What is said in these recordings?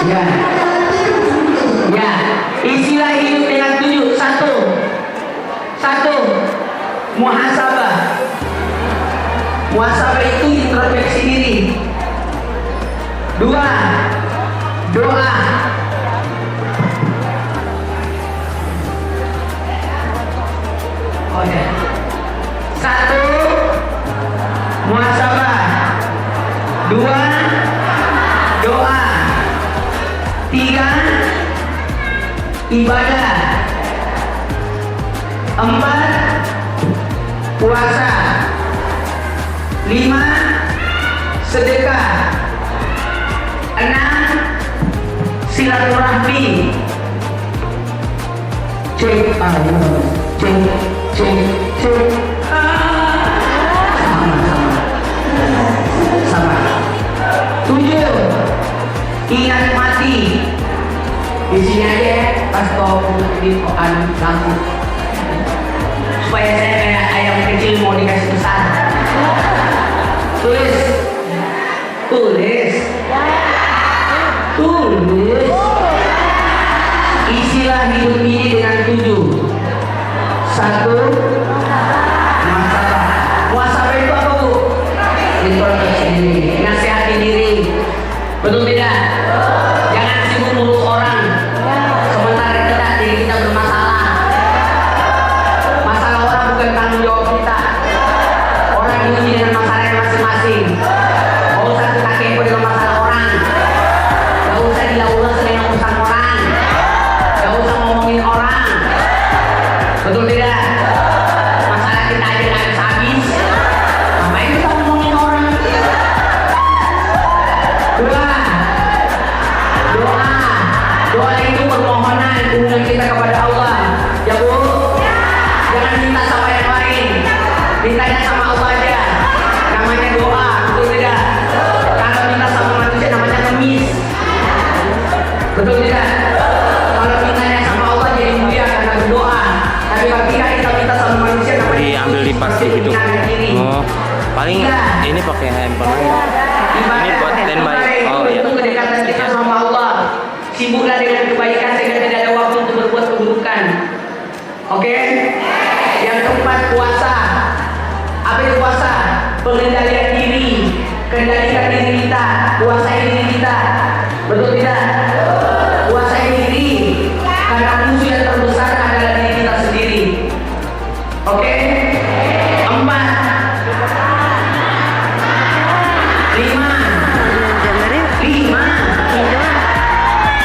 Ya, ya. Istilah hidup dengan 7. Satu, muhasabah. Muhasabah itu introspeksi diri. 2, doa. Oh ya. 1, muhasabah. 2, doa. 3, ibadah. 4, puasa. 5, sedekah. 6, silaturahmi. Cek, cek. Sama. 7, ingat mati. Di sini aja pas kau di lampu supaya saya kayak ayam kecil mau dikasih besar. Tulis. Istilah hidup ini dengan 7. 1, muhasabah. Muhasabah itu apa, Bu? Introspeksi diri, nasihati diri. Betul tidak? Jangan sibuk ngurus orang sementara diri kita bermasalah. Masalah orang bukan tanggung jawab kita. Orang diuji dengan masalahnya masing-masing. Gak usah kita kepo dengan masalah orang. Gak usah dilakukan dengan urusan orang. Gak usah ngomongin orang. Betul tidak? Masalah kita aja gak habis. Ngapain kita ngomongin orang? Doa itu permohonan hubungan kita kepada Allah. Ya Bu, jangan minta sama yang lain, mintanya sama Allah aja. Namanya doa, betul tidak? Kalau minta sama manusia namanya ngemis. Betul tidak? Kalau mintanya sama Allah jadi mulia karena berdoa. Tapi ketika kita minta sama manusia namanya diambil di pas gitu. Oh, paling ini pakai handphone lagi. Ini buat standby. Oh iya. Untuk kedekatan kita sama Allah. Sibuklah dengan kebaikan sehingga tidak ada waktu untuk berbuat keburukan. Oke? Yang keempat, puasa. Apa itu puasa? Pengendalian diri. Kendalikan diri kita. Kuasai diri kita. Betul tidak? Kuasai diri. Karena musuh yang terbesar adalah diri kita sendiri. Oke? 4, 5,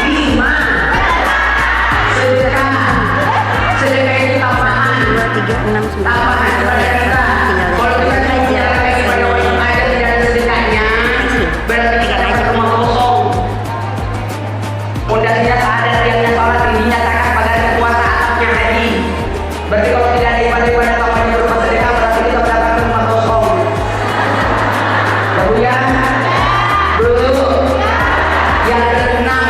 5, sedekah itu tambahan. Tambahan kepada kita. Kalau kita cuma bicara lagi pada orang aja tidak ada sedekahnya, berarti kita dapat rumah kosong. Pondasinya sadar, tiangnya sholat, dinyatakan pada kuasa atapnya haji. Berarti kalau tidak ada ibadah tambahan berupa sedekah, berarti kita mendapatkan rumah kosong. Ya Bu ya? Dulu. Yang keenam,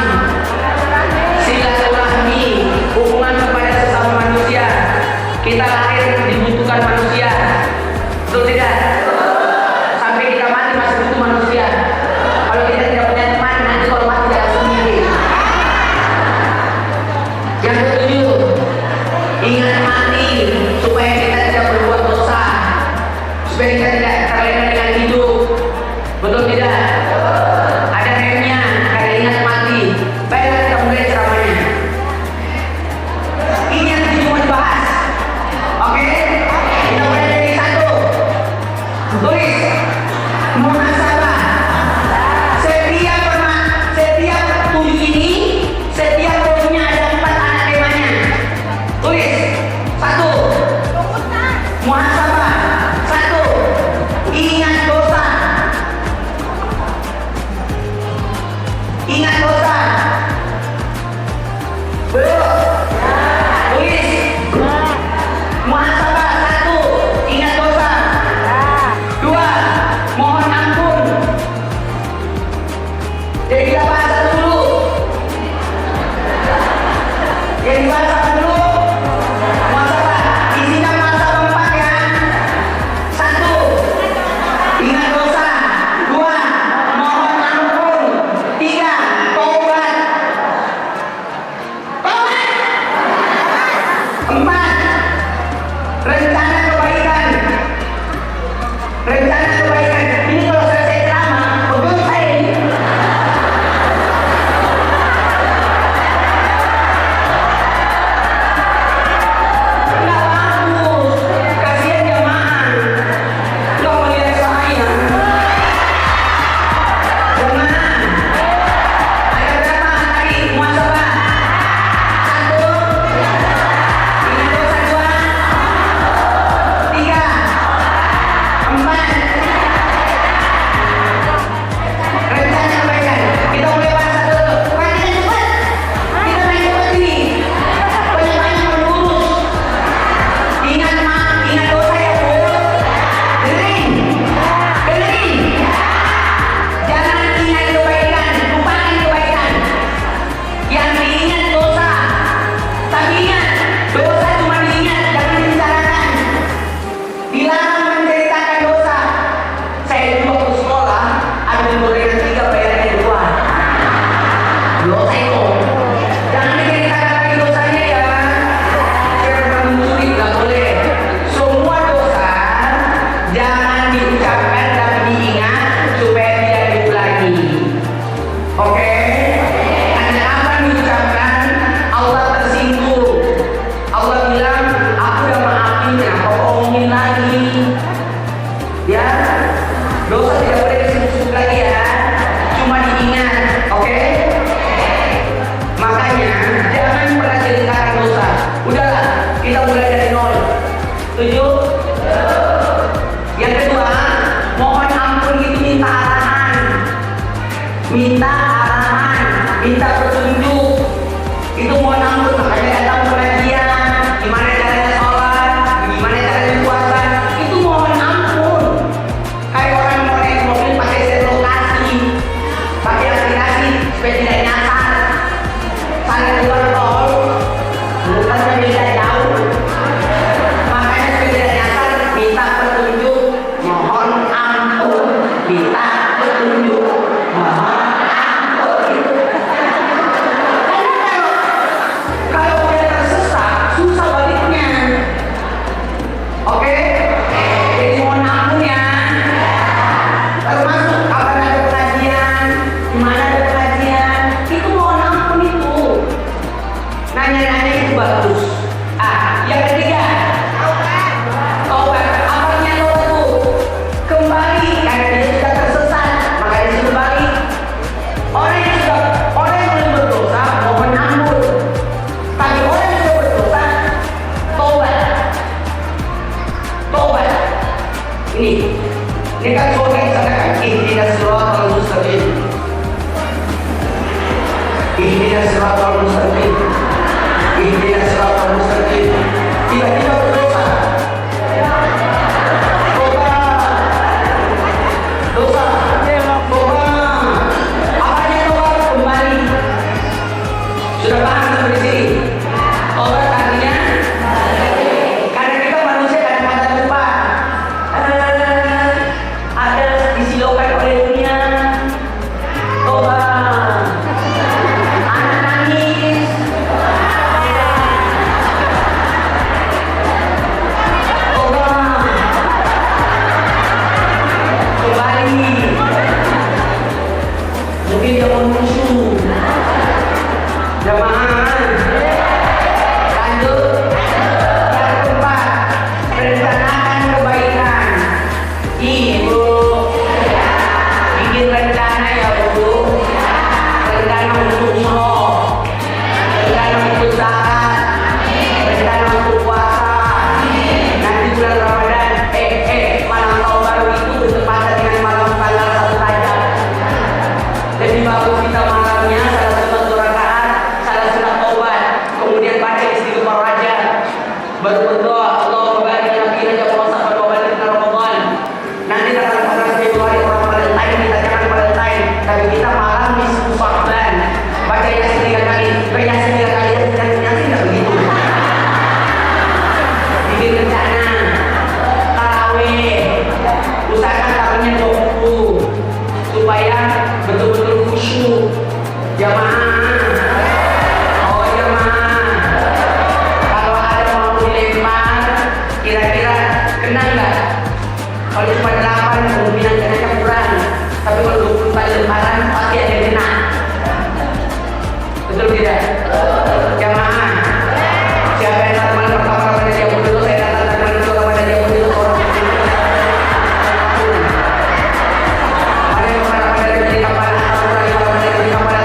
silaturahmi, hubungan kepada sesama manusia. Kita lahir dibutuhkan manusia, betul tidak? Sampai kita mati masih butuh manusia. Kalau kita tidak punya teman, nanti kalau mati jalan sendiri. Yang ketujuh, ingat mati supaya kita tidak berbuat dosa, supaya kita tidak terlena dengan hidup, betul tidak? Ada remnya, karena ingat mati. Baiklah kita mulai ceramahnya. Ini yang cuma dibahas. Oke? Kita mulai dari 1. Tulis. Muhasabah. Setiap 7 ini, setiap poinnya ada 4 anak temanya. Tulis. 1. Muhasabah. 1. Ingat dosa. Ingat dosa. Belum. Tulis. Muhasabah. 1. Ingat dosa. 2. Mohon ampun. Jadi kita bahas satu dulu. Jadi bahas satu dulu. Muhasabah. Isinya muhasabah 4 ya. 1. Ingat dosa. 2. Mohon ampun. 3. Taubat. Dosa itu. Jangan diceritakan lagi dosanya ya. Jangan mencuri, nggak boleh. Semua dosa jangan diucapkan tapi diingat supaya tidak diulangi. Oke? Karena apa diucapkan? Allah tersinggung. Allah bilang, aku udah maafin, kenapa kau ngomongin lagi? Ya, dosa tidak boleh disebut-sebut lagi ya. Cuma diingat, oke? Makanya jangan pernah ceritakan dosa. Udahlah, kita mulai dari nol. Setuju? Yang kedua, mohon ampun itu minta arahan. Minta arahan, minta petunjuk. Itu mohon ampun, makanya datang pengajian. Gimana caranya sholat, gimana caranya puasa. Itu mohon ampun. Kayak orang mau naik mobil pakai set lokasi, pakai aplikasi supaya tidak nyasar. Saya keluar tol, bukan beda jauh. Makanya supaya tidak nyasar, minta petunjuk, mohon ampun. Minta petunjuk, mohon ampun. Karena kalau udah tersesat, susah baliknya. Oke? Jadi mohon ampun ya. Termasuk kapan ada pengajian, di mana ada pengajian, itu mohon ampun itu. Nanya-nanya itu bagus. Yang ketiga, taubat. Apanya taubat itu? Kembali karena dia sudah tersesat, maka dia sudah kembali. Orang yang belum berdosa mohon ampun. Tapi orang yang sudah berdosa, taubat. Taubat. Ini kan semua kita katakan ihdinas siratal mustaqim. Ihdinas siratal mustaqim. Ihdinas siratal mustaqim. Tiba-tiba berdosa. Tobat. Dosa. Tobat. Apanya tobat? Kembali. Sudah paham sampai di sini? Tobat artinya karena kita manusia kadang-kadang lupa. Ada disilokan oleh dunia. Tobat. Anak nangis. Tobat. Kembali. Mungkin dia mau musuh. Jamaah. Lanjut. Yang keempat, rencanakan kebaikan. Ibu bikin rencana ya Bu. Rencana untuk sholat, rencana untuk zakat, rencana untuk puasa. Nanti bulan Ramadan, malam tahun baru itu bertepatan dengan malam tanggal 1 Rajab. Jadi bagus kita malamnya salah satu rakaat, salah sunat taubat, kemudian baca istighfar Rajab, baru berdoa Allahumma barik lana fi Rajab wa Sya'ban wa ballighna Ramadan. Nanti tanggal 14 Februari orang Valentine, kita jangan Valentine, tapi kita malam nisfu Sya'ban. Baca Yasin 3 kali, Yasin 3 kali, Yasin tidak begitu. Bikin rencana, tarawih, usahakan tarawihnya 20 supaya betul-betul khusyuk. Jamaah. Oh jamaah. Kalau ada mau dilempar, kira-kira kena nggak? Kalau cuma 8 kemungkinan kenanya kurang. Tapi kalau 24 lemparan pasti ada yang kena. Betul tidak? Jamaah. Siapa yang datang malam pertama Ramadan dia betul, saya datang malam kedua Ramadan dia betul, orang betul. Ada yang mana pada jadi kapal, orang yang mana jadi kapal,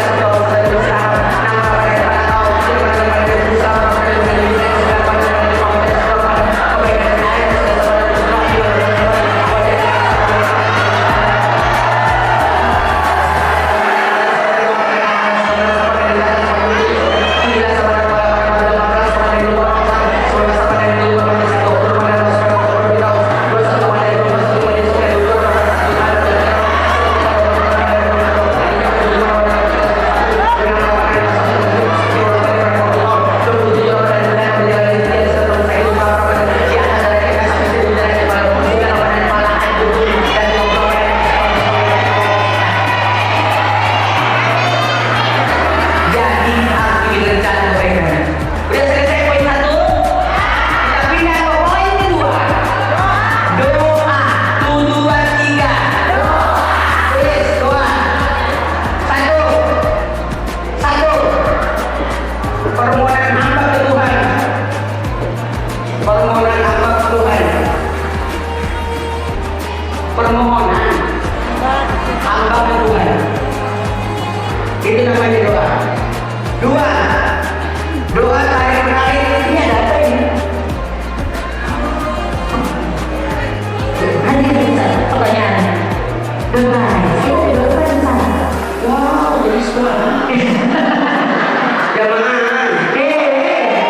Jamaah.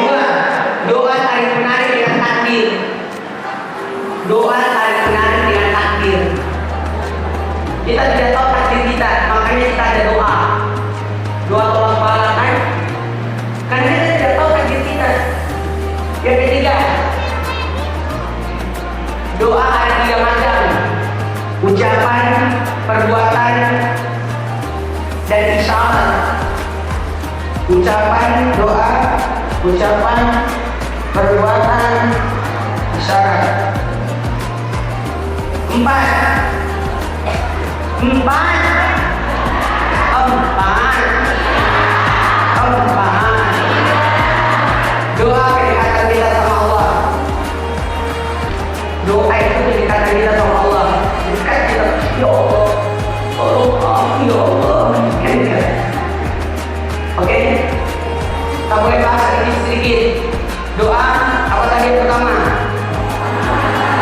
Dua. Doa tarik menarik dengan takbir. Doa tarik menarik dengan takbir. Kita tidak tahu takdir kita, makanya kita ada doa. Doa tolak bala kan? Karena kita tidak tahu takdir kita. Yang ketiga, doa ada 3 macam: ucapan, perbuatan, dan isyarat. Ucapan, doa, ucapan, perbuatan, isyarat. 4. Doa kedekatan kita sama Allah. Doa itu kedekatan kita sama Allah. Dekat kita, ya Allah, tolong ya Allah. Oke? Kita boleh bahas sedikit. Doa apa tadi yang pertama?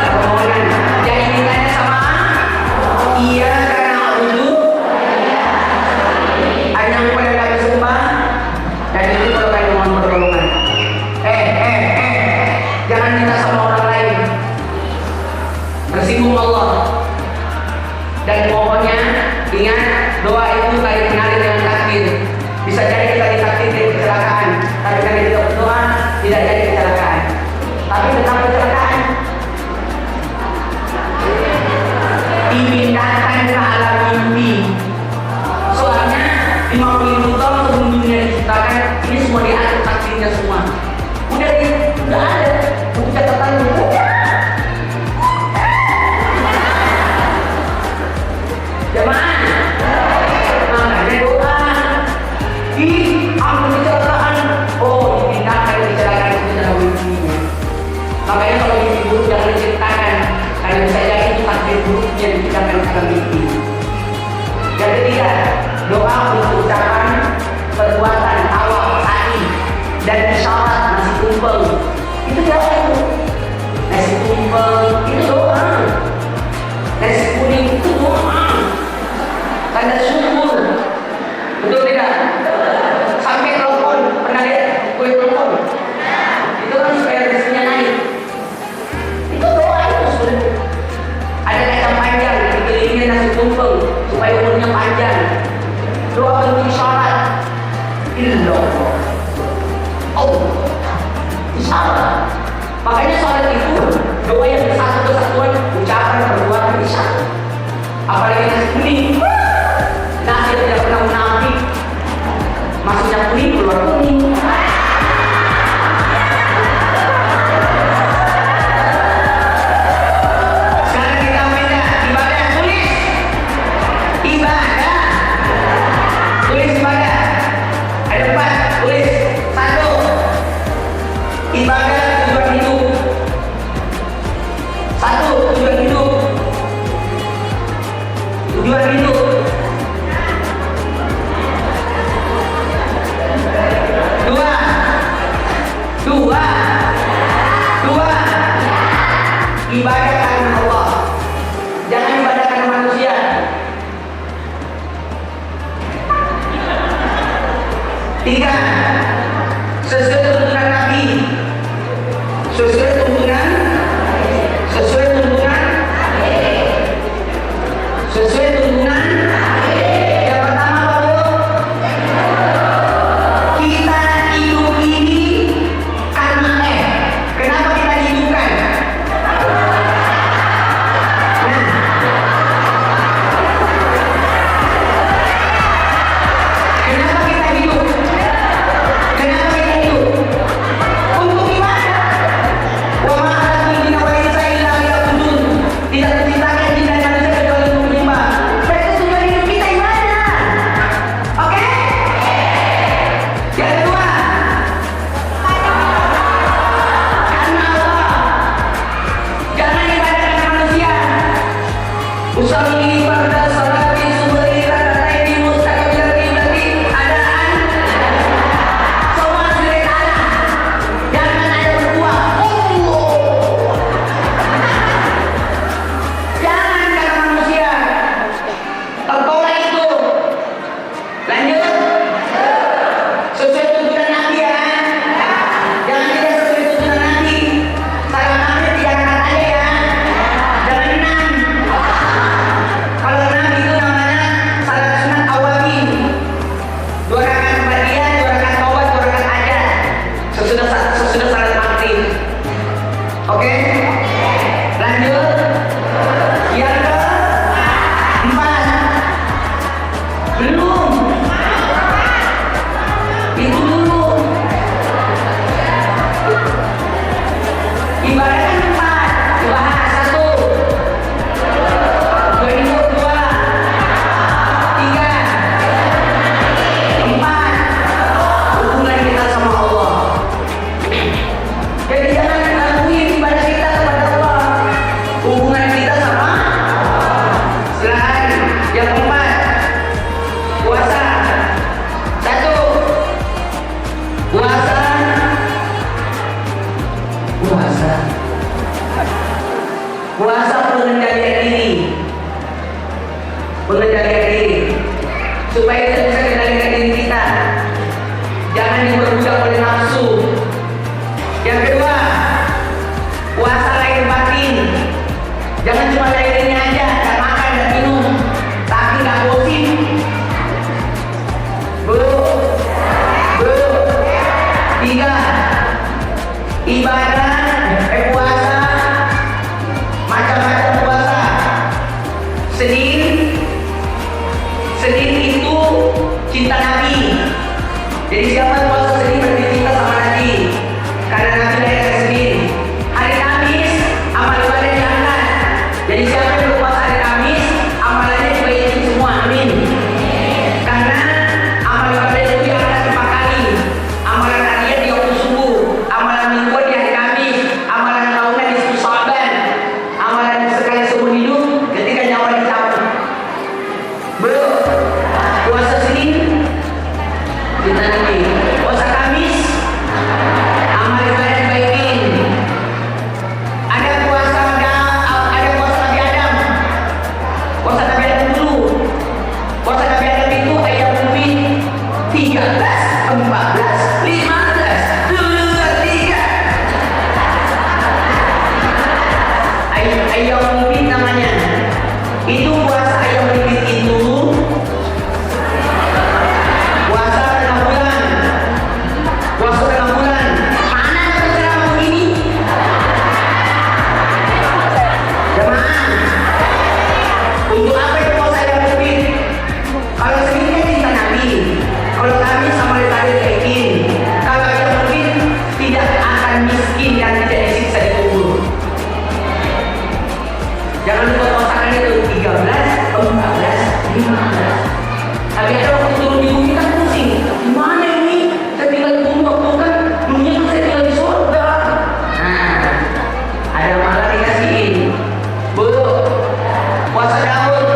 Permohonan. Jadi mintanya sama iya karena dulu ada yang pada kami sembah dan itu kalau kami mohon pertolongan. Jangan minta sama orang lain. Tersinggung Allah. Dan mohonnya ingat doa itu kali menarik dengan takdir. Bisa jadi kita ditakdir dari kecelakaan, tapi karena kita berdoa tidak jadi kecelakaan. Tapi tentang kecelakaan dipindahkan ke alam mimpi. Soalnya 50.000 tahun sebelum dunia diciptakan, ini semua diatur takdirnya semua. Udah ada buku catatan itu. Jemaah, makanya doa. Ampun kecelakaan. Oh, dipindahkan kecelakaan itu dalam mimpinya. Makanya kalau mimpi buruk jangan diceritakan, karena bisa jadi itu takdir buruknya dipindahkan ke dalam mimpi. Yang ketiga, doa untuk ucapan, perbuatan, awal, hati, dan isyarat nasi tumpeng. Itu doa itu. Nasi tumpeng itu doa. Nasi kuning itu doa. Tanda syukur. Betul tidak? Sampai telepon, pernah lihat kue telepon? Itu kan supaya rezekinya naik. Itu doa itu sebenarnya. Ada kacang panjang, dikelilingin nasi tumpeng supaya umurnya panjang. Doa bentuk isyarat. Illallah. Allah. Isyarat. Makanya sholat itu doa yang bersatu kesatuan, ucapan, perbuatan, isyarat. Apalagi nasi kuning. Nasi tidak pernah munafik. Masuknya kuning, keluar kuning. Sekarang kita beda. Ibadah, tulis. Ibadah. Tulis ibadah. Ada 4, tulis. 1. Ibadah tujuan hidup. 1. Tujuan hidup. Tujuan hidup. 2. Ibadah karena Allah. Jangan ibadah karena manusia. 3. Sesuai tuntunan Nabi. Sesuai tuntunan. Yang pertama apa dulu? Kita hidup ini karena kenapa kita dihidupkan? Kenapa kita hidup? Untuk ibadah. Wa Jadi siapa yang puasa Senin berarti kita sama Nabi. Karena Nabi lahir hari Senin. Hari Kamis amal ibadah diangkat. Jadi siapa yang berpuasa hari Kamis amalannya dibaikin semua. Amin. Karena amal ibadah itu diangkat 5 kali. Amalan harian di waktu subuh, amalan mingguan di hari Kamis, amalan tahunan di 10 Sya'ban, amalan sekali seumur hidup ketika nyawa dicabut. Belum puasa Senin kita nanti puasa Kamis amal ibadah dibaikin. Ada puasa Nabi Adam. Puasa Nabi Adam dulu. Puasa Nabi Adam itu ayam mungkin 13, 14, 15, 23. Ayam mungkin namanya. Itu puasa ayam mungkin itu puasa tengah bulan. Puasa tengah bulan. Mana terserah begini? Jemaah. Untuk apa itu puasa ayam mungkin? Kalau Senin kan cinta Nabi. Kalau Kamis sama tadi baikin. Kalau ayam mungkin tidak akan miskin dan tidak disiksa di kubur. Jangan lupa puasakan itu 13, 14, 15. Tapi ada waktu turun di bumi kan pusing. Gimana ini? Saya tinggal di bumi waktu kan dunia kan saya tinggal di surga. Nah, ada malah dikasihin. Bu, puasa Daud.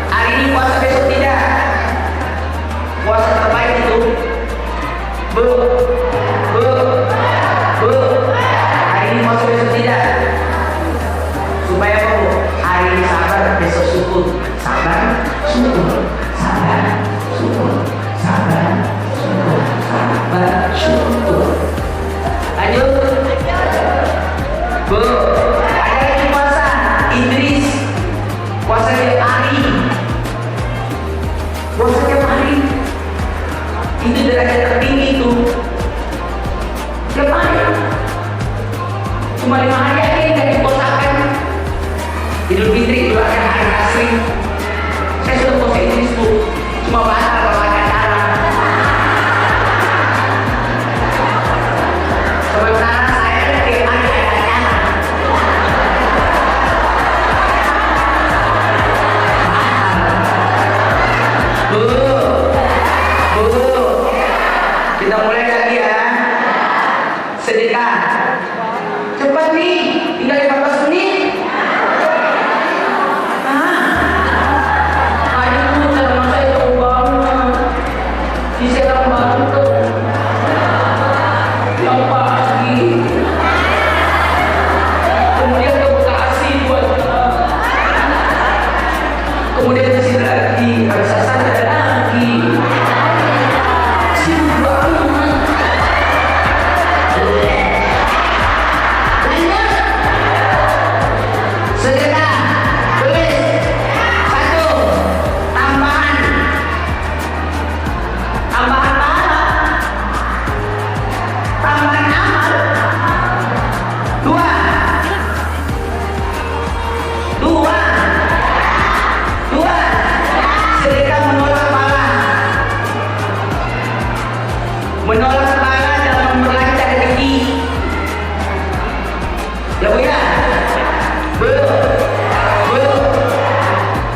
Hari ini puasa, besok tidak. Puasa terbaik itu. Bu, hari ini puasa, besok tidak. Supaya apa, Bu? Hari ini sabar, besok syukur. Sabar, syukur. Sabar, syukur. Sabar, syukur. Sabar, syukur. Lanjut. Bu, ada lagi puasa Idris. Puasa tiap hari. Puasa tiap hari. Itu derajat tertinggi itu. Tiap hari. Cuma 5 hari aja yang gak dipuasakan. Idul Fitri juga ada hari asri. Saya sudah puasa Idris Bu. Cuma batal kalau ada acara. Sementara saya tiap hari ada acara. Bu, kita mulai lagi ya. Sedekah. Cepat nih, tinggal 15 menit. Aduh, cara saya jauh banget. Di Serang Banten. Yang pagi. Kemudian ke Bekasi 2 jam. Kemudian ke sini lagi, harus ada lagi. Sibuk banget. Sedekah, tulis 1, tambahan pahala, tambahan amal. 2, sedekah menolak bala. Menolak bala dalam memperlancar rezeki. Ya Bu ya?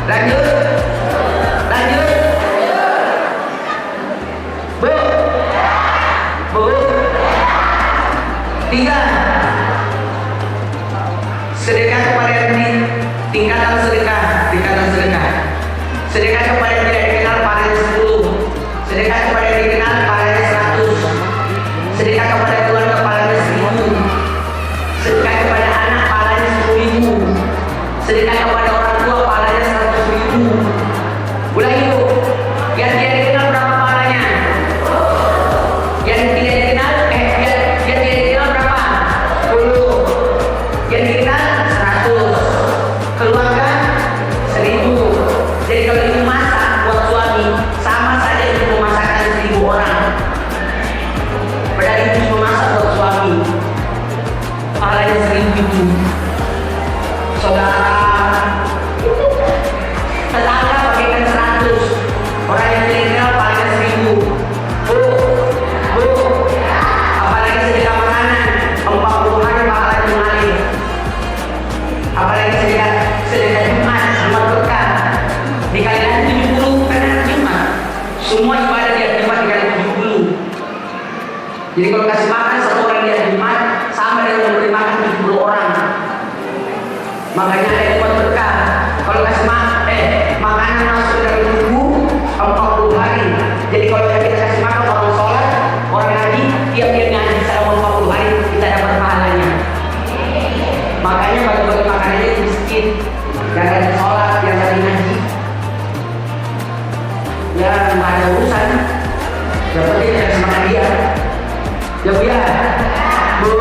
Lanjut. Bu. 3, sedekah kepada yang tingkatan sedekah. Sedekah kepada yang tidak dikenal pahalanya 10. Sedekah kepada yang dikenal pahalanya 100. Sedekah kepada keluarga pahalanya 1000. Sedekah kepada anak pahalanya 10.000. Sedekah kepada orang tua pahalanya 100.000. Ulangi Bu. Yang tidak dikenal berapa pahalanya? Yang tidak dikenal yang tidak dikenal berapa? 10. Yang dikenal 100. Keluarga 1000. Jadi kalau ibu masak buat suami, sama saja ibu memasakkan 1000 orang. Padahal ibu cuma masak buat suami, pahalanya 1000. Saudara, tetangga bagaikan 100. Orang yang tidak kenal pahalanya 1000. Bu, Jadi kalau kasih makan satu orang di hari Jumat sama dengan memberi makan 70 orang. Makanya ada yang buat berkah. Kalau kasih makanan masuk dari tubuh 40 hari. Jadi kalau kita kasih makan orang sholat, orang ngaji, tiap dia ngaji selama 40 hari kita dapat pahalanya. Makanya bagi-bagi makanannya di masjid, yang ada sholat, yang ada ngaji. Ya nggak ada urusan. Yang penting kasih makan dia. Ya bu ya, bu.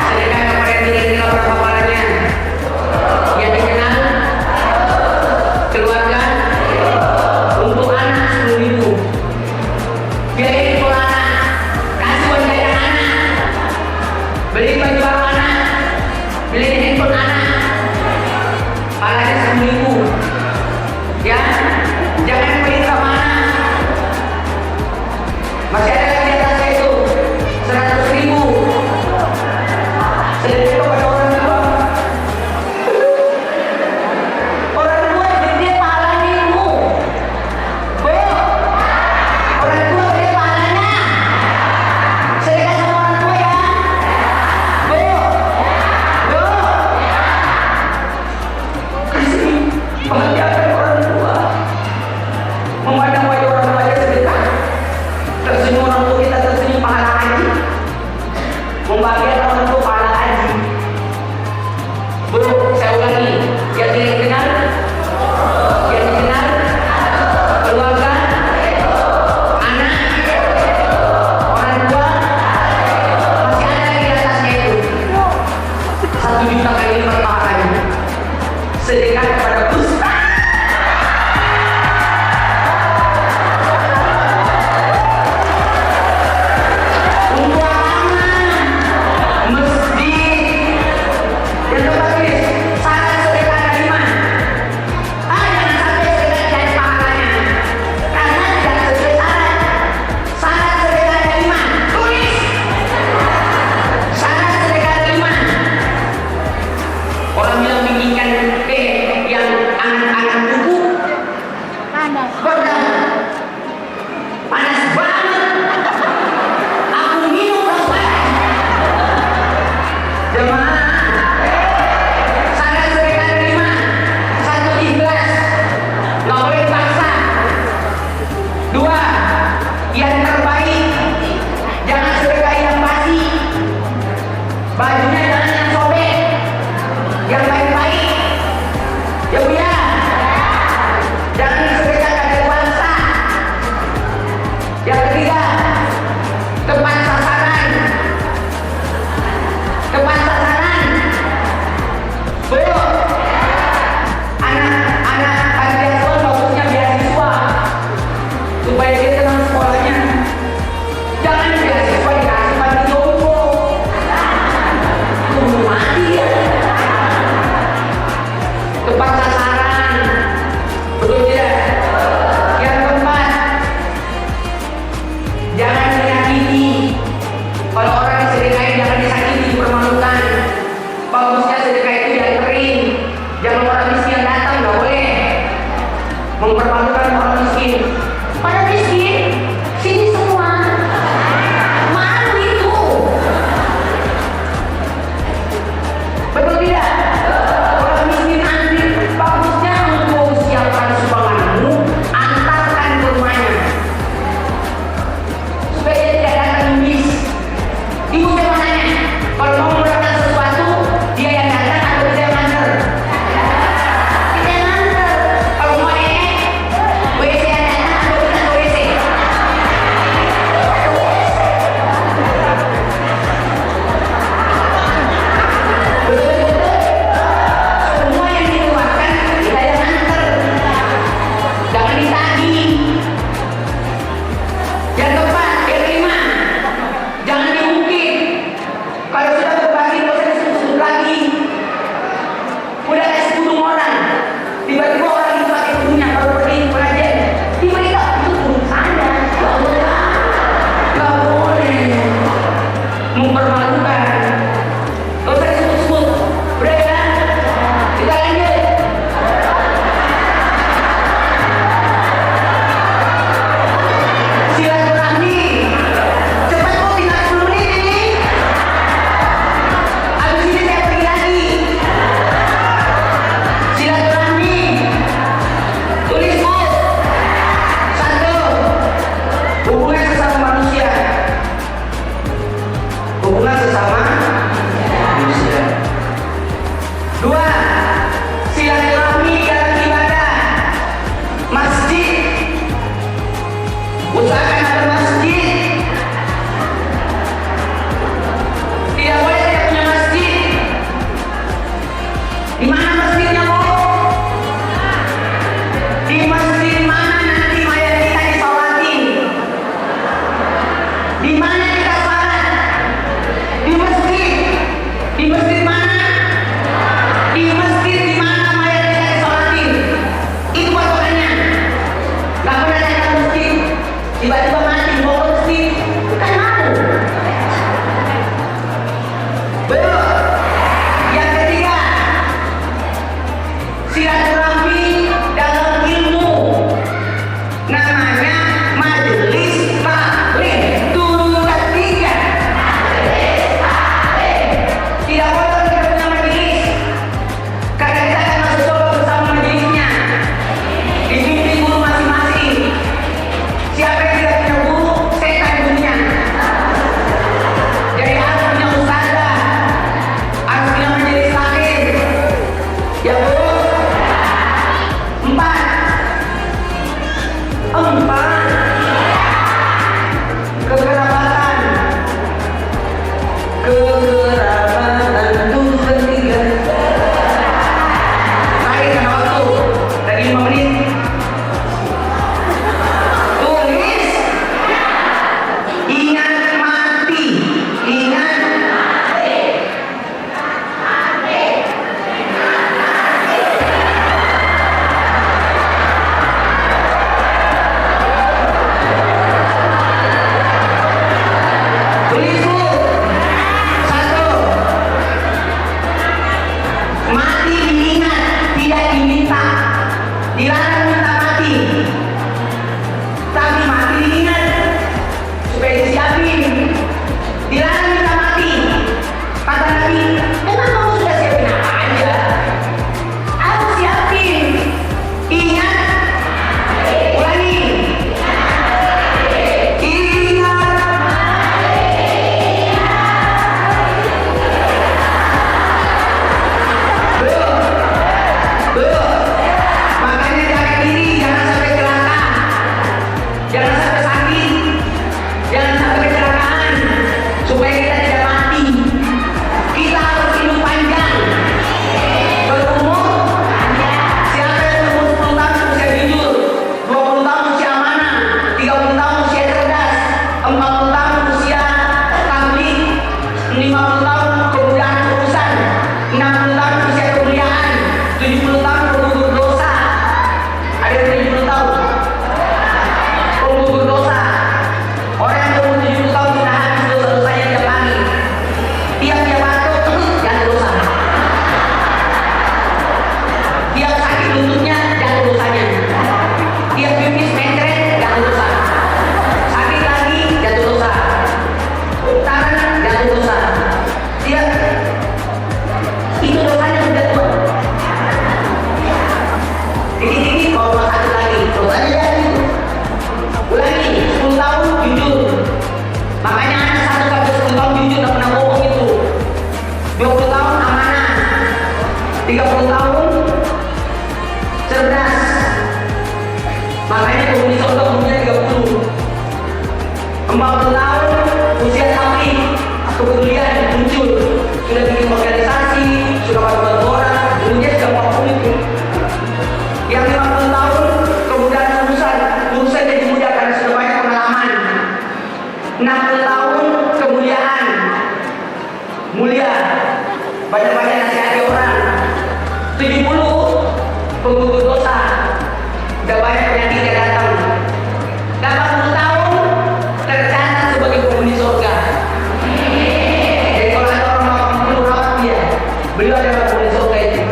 Sedekah kepada yang tidak dikenal berapa pahalanya? Yang dikenal keluarga untuk anak 10.000. Biaya sekolah anak, kasih uang jajan anak, beli baju baru anak, beli handphone anak, pahalanya 10.000. Ya, jangan beli sama anak. Masih ada lagi tiba-tiba mati mau mesti kan mau. Belum. Yang ketiga, silaturahmi dalam ilmu, namanya majelis taklim. Turun ketiga, tidak boleh kita punya majelis, karena kita akan masuk surga bersama majelisnya. Dipimpin guru masing-masing. Siapa yang tidak punya guru, setan dunia. Jadi harus punya ustazah, harus punya majelis taklim. Ya bu. Empat, kekerabatan tuh ketiga. Mari karena waktu dari 5 menit. Tulis, ingat mati, ingat mati. Tulis bu. Satu, mati diingat, tidak diminta. Dilarang minta mati, tapi mati diingat supaya disiapin. Dilarang minta mati. Kata Nabi, emang kamu sudah siapin apa aja? Harus siapin. Ingat. Ulangi. Ingat. Belum. Belum. Makanya jaga diri, jangan sampai celaka, jangan sampai sakit, jangan sampai kecelakaan, supaya kita tidak mati. Kita harus hidup panjang, berumur. Siapa yang berumur 10 tahun usia jujur, 20 tahun usia amanah, 30 tahun usia cerdas, 40 tahun usia tabligh, 50 tahun kemudahan urusan, 60 tahun usia kemuliaan, 70 tahun penggugur dosa. Ada yang 70 tahun penggugur dosa. Orang yang berumur 70 tahun sudah habis dosa-dosanya tiap hari. Tiap dia batuk, jatuh dosa. Tiap sakit lututnya, jatuh dosanya. Tiap pipis mencret, jatuh dosa. Sakit lagi, jatuh dosa. Tangan, jatuh dosa. Tiap itu dosanya sudah tua. Dikit-dikit kalau mau sakit lagi, dosanya jadi. Ulangi, 10 tahun jujur. Makanya anak 1 sampai 10 tahun jujur, tidak pernah bohong itu. 20 tahun amanah, 30 tahun cerdas. Makanya penghuni surga umurnya 30. 40 tahun usia tabligh, kepedulian muncul, sudah bikin organisasi, sudah bantu orang, umurnya sudah 40 itu. Yang 50 tahun kemudahan urusan jadi mudah karena sudah banyak pengalaman. 60 tahun kemuliaan, mulia, banyak-banyak nasihati orang. 70 penggugur dosa, udah banyak penyakit yang datang. 80 tahun tercatat sebagai penghuni surga. Jadi kalau ada orang 80 rawat dia, beliau adalah penghuni surga itu.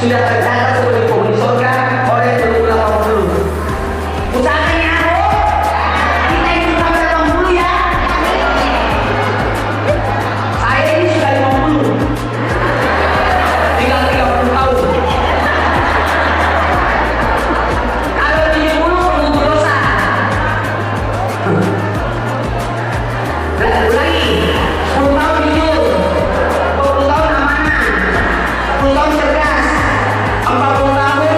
Sudah tercatat sebagai penghuni surga oleh berumur 80. Usahakan ya, kita hidup sampai 80 ya. Saya ini sudah 50, tinggal 30 tahun. Kalau 70 penggugur dosa. Ulangi, 10 tahun jujur, 20 tahun amanah, 10 tahun cerdas, 40 tahun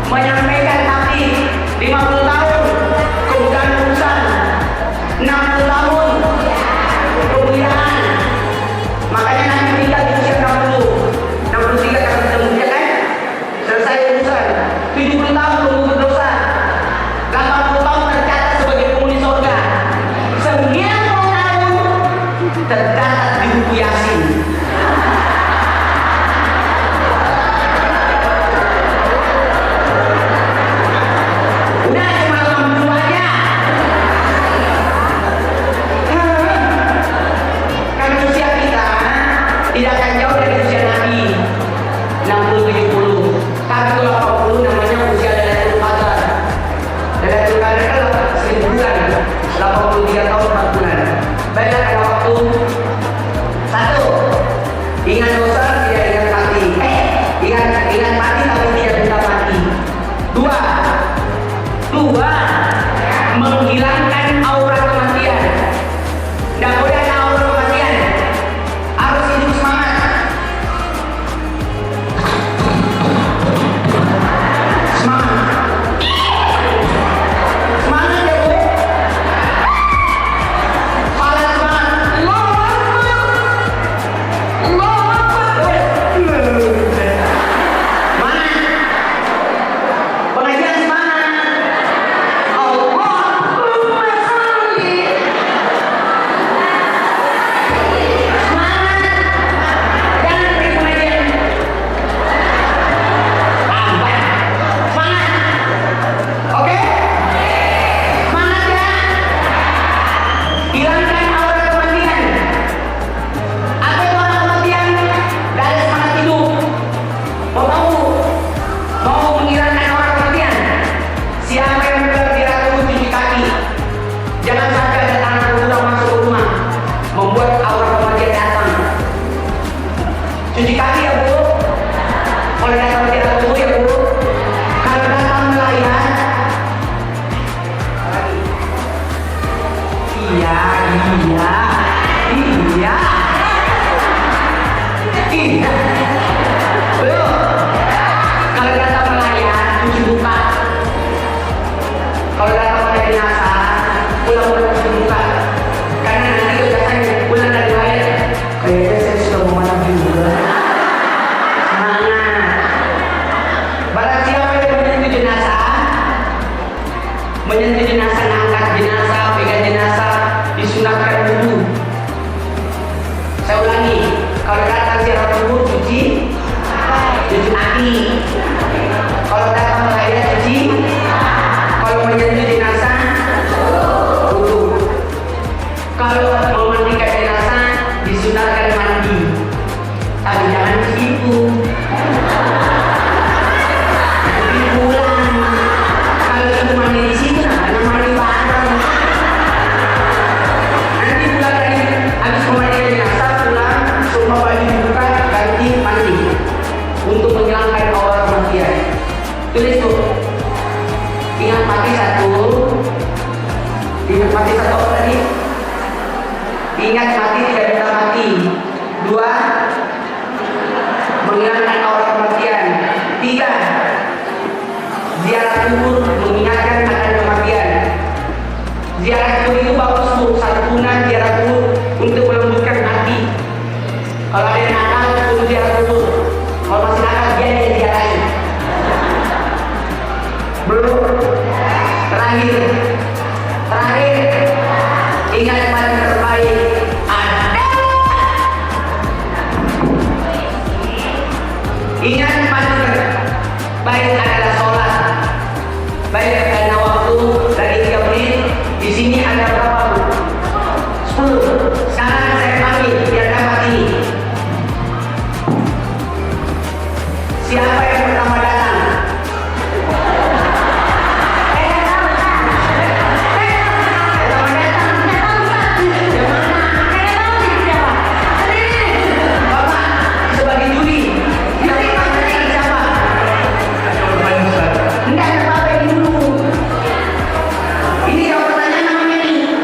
menyampaikan takdir, 50 tahun kemudahan urusan, 60 tahun kemuliaan. Makanya nanti kita di usia 60, 63 karena sudah mulia kan, selesai urusan. 70 tahun penggugur dosa, 80 tahun tercatat sebagai penghuni surga, 90 tahun tercatat di buku Yasin. Udah 83 tahun 4 bulan. Baiklah, ada waktu. 1. Ingat dosa, tidak ingat mati. Ingat mati tapi tidak minta mati. 2. Menghilangkan aura kematian. Tidak boleh ada aura kematian. Harus hidup semangat. Semangat. Semangat ya Bu. Salat semangat. Allahu Akbar. Allahu Akbar. Semangat. Pengajian semangat. Allahumma sholli. Semangat. Jangan pergi pengajian. Lambat. Semangat. Oke? Semangat ya. Hilangkan aura kematian. Apa itu aura kematian? Gak ada semangat hidup. Mau menghilangkan aura kematian? Siapa yang bergerak cuci kaki? Jangan sampai ada tanah kurang masuk ke rumah, membuat aura kematian datang. Cuci kaki ya Bu. Kalau datang tidak tunggu ya Bu. Kalau datang melayat, iya. Belum. Kalau datang melayat, cuci muka. Kalau datang melayat jenazah, pulang cuci muka. Karena nanti biasanya pulang dari layat, kayaknya saya sudah mau mati juga. Semangat. Barang siapa yang menyentuh jenazah, angkat jenazah, pegang jenazah, disunahkan dulu. Saya ulangi, kalau datang ziarah kubur cuci kaki. Kalau datang melayat cuci. Kalau menyentuh jenazah wudu. Kalau memandikan jenazah disunahkan mandi. Tapi jangan begitu. Pulang. Kalau itu mandi di sini, karena mandi bareng. Nanti pulang dari habis memandikan jenazah, pulang semua baju dibuka, ganti mandi untuk menghilangkan aura kematian. Tulis tuh. Ingat mati satu apa tadi? Ingat mati tidak bisa mati. 2. Menghilangkan aura kematian. 3. Ziarah kubur mengingatkan akan kematian. Ziarah kubur itu bagus Bu, santunan ziarah kubur untuk melembutkan hati. Kalau ada yang nakal, untuk ziarah kubur. Kalau masih nakal, dia yang ziarahin. Belum. Terakhir, ingat paling terbaik ada. Ingat paling terbaik adalah sholat. Baik karena waktu dari 3 menit. Di sini ada berapa Bu? 10. Sekarang saya panggil biar dapat ini. Siapa yang pertama datang? Ini jawab pertanyaan namanya nih.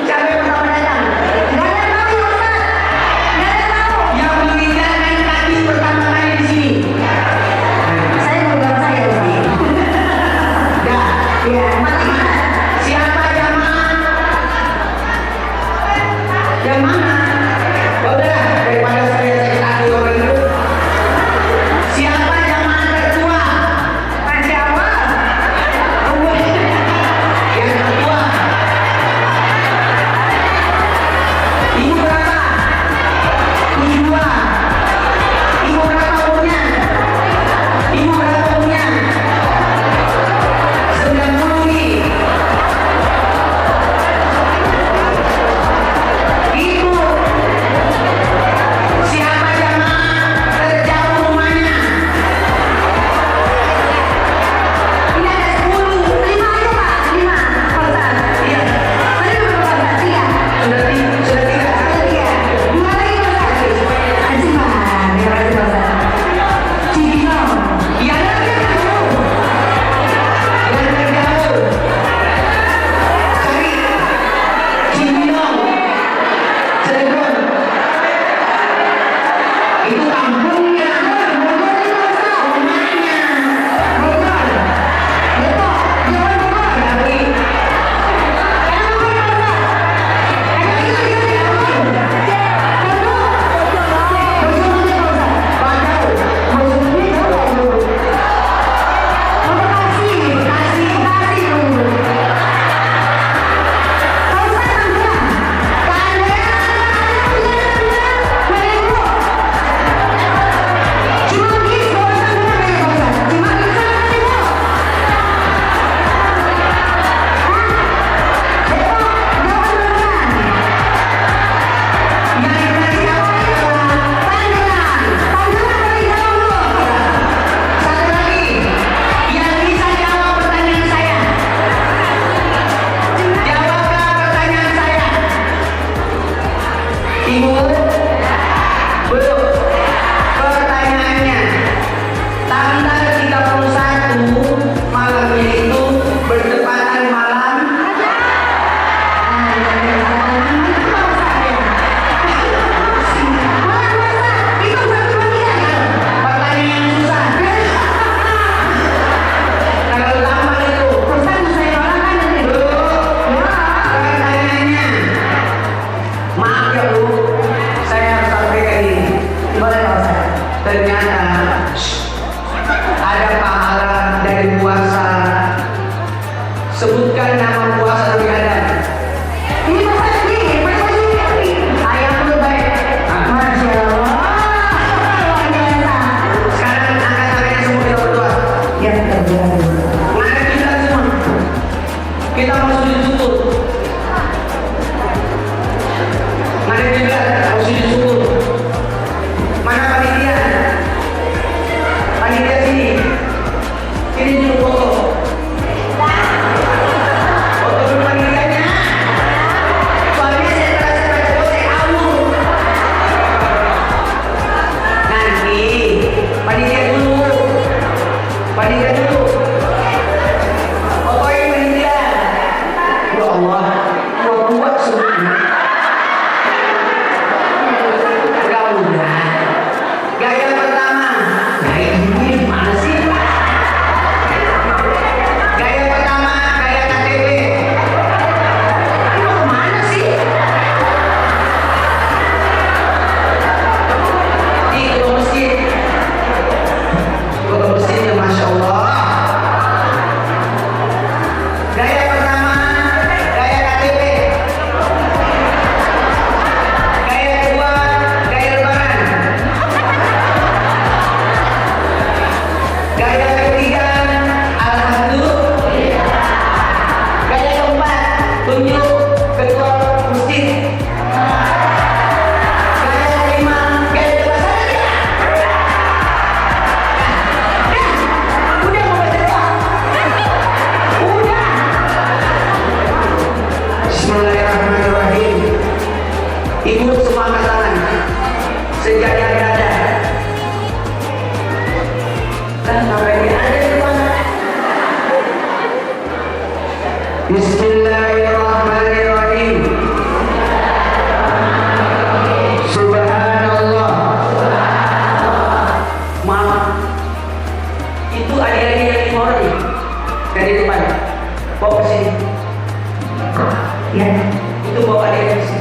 Kita mau sujud syukur. Mana juga mau sujud syukur. Mana panitia? Panitia sini. Sini dulu foto. Foto dulu panitianya. Soalnya setelah saya baca doa saya kabur. Nanti panitia dulu. Panitia dulu. Fotoin panitia. Ya Allah, buat semuanya. Udah. Gaya pertama. Gaya ini mana sih? Gaya pertama, gaya KTP. Ini mau kemana sih? Ih, ke masjid. Ke masjid ya, Masya Allah. Gaya pertama, gaya KTP. Gaya kedua, gaya lebaran. Gaya ketiga, alhamdulillah. Gaya keempat, tunjuk ketua masjid. Gaya kelima, gaya lebaran. Udah mau baca doa. Udah. Bismillahirrahmanirrahim. Ibu semua angkat tangan. Sejajar dada. Sampai di ada di mana? Bismillahirrahmanirrahim. Subhanallah. Maaf. Itu adik-adik yang lima orang ya? Dari depan. Bawa ke sini. Ya, itu bawa adik-adik ke sini.